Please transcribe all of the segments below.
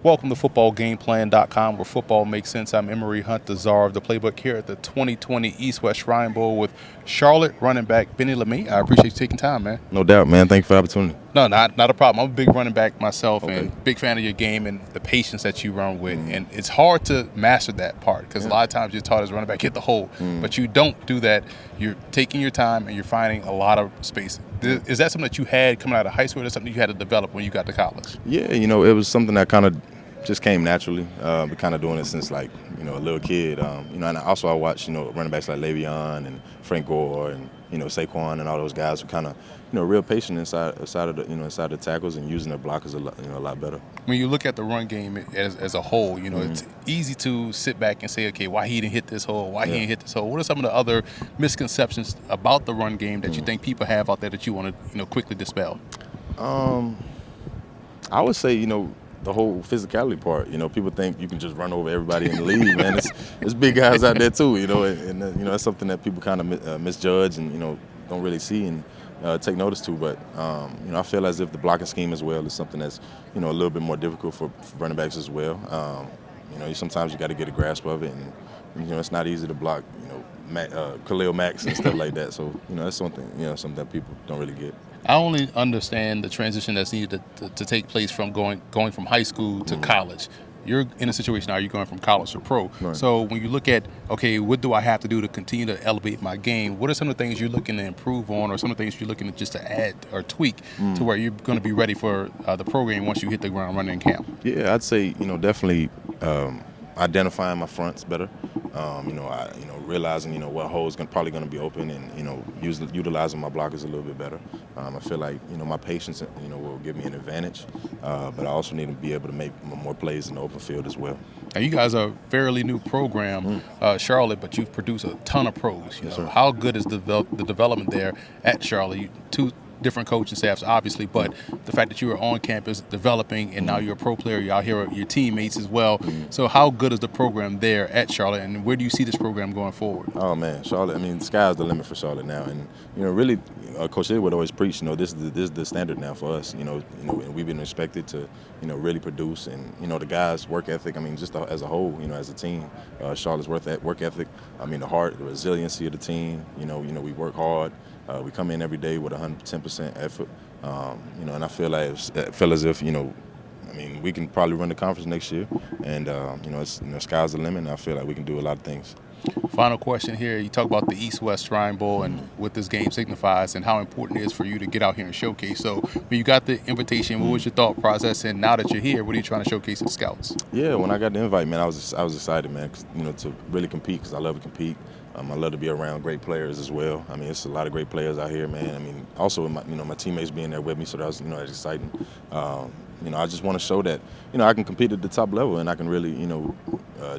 Welcome to footballgameplan.com, where football makes sense. I'm Emery Hunt, the czar of the playbook, here at the 2020 East-West Shrine Bowl with Charlotte running back Benny LeMay. I appreciate you taking time, man. No doubt, man. Thank you for the opportunity. No, not a problem. I'm a big running back myself, Okay. and big fan of your game and the patience that you run with. And it's hard to master that part because a lot of times you're taught as a running back, hit the hole, but you don't do that. You're taking your time and you're finding a lot of space. Is that something that you had coming out of high school, or is that something you had to develop when you got to college? Yeah, it was something that kind of just came naturally. Been kind of doing it since a little kid. And I watched running backs like Le'Veon and Frank Gore and Saquon and all those guys who kind of real patient inside of the tackles and using their blockers a lot better. When you look at the run game as a whole, it's easy to sit back and say, okay, why he didn't hit this hole? Why he didn't hit this hole? What are some of the other misconceptions about the run game that you think people have out there that you want to quickly dispel? I would say the whole physicality part. People think you can just run over everybody in the league, man. It's big guys out there too, and that's something that people kind of misjudge and don't really see and take notice to. But I feel as if the blocking scheme as well is something that's a little bit more difficult for running backs as well. Sometimes you got to get a grasp of it, and it's not easy to block Khalil Max and stuff like that. So that's something that people don't really get. I only understand the transition that's needed to take place from going from high school to college. You're in a situation now, you're going from college to pro. Right. So when you look at, okay, what do I have to do to continue to elevate my game? What are some of the things you're looking to improve on, or some of the things you're looking to add or tweak to where you're going to be ready for the program once you hit the ground running in camp? Yeah, I'd say definitely identifying my fronts better. Realizing what holes probably going to be open, and utilizing my blockers a little bit better. I feel like my patience will give me an advantage, but I also need to be able to make more plays in the open field as well. Now, you guys are a fairly new program, Charlotte, but you've produced a ton of pros. Yes, sir. How good is the development there at Charlotte? Two different coaching staffs, obviously, but the fact that you were on campus developing, and now you're a pro player, you're out here with your teammates as well. So how good is the program there at Charlotte, and where do you see this program going forward? Oh man, Charlotte. The sky's the limit for Charlotte now, and really, Coach Ed would always preach. This is the standard now for us. And we've been expected to really produce, and the guys' work ethic. Just as a whole, as a team, Charlotte's work ethic. The heart, the resiliency of the team. We work hard. We come in every day with 110% effort, and I feel as if we can probably run the conference next year, and it's sky's the limit. And I feel like we can do a lot of things. Final question here. You talk about the East-West Shrine Bowl and what this game signifies and how important it is for you to get out here and showcase. So when you got the invitation, what was your thought process? And now that you're here, what are you trying to showcase to the scouts? Yeah, when I got the invite, man, I was excited, man, to really compete, because I love to compete. I love to be around great players as well. It's a lot of great players out here, man. Also, my teammates being there with me, so that was, that's exciting. I just want to show that, I can compete at the top level, and I can really,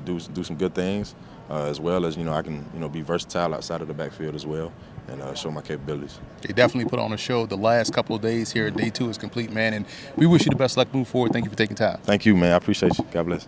do some good things, as well as, I can, be versatile outside of the backfield as well, and show my capabilities. They definitely put on a show the last couple of days here. Day 2 is complete, man, and we wish you the best luck moving forward. Thank you for taking time. Thank you, man. I appreciate you. God bless.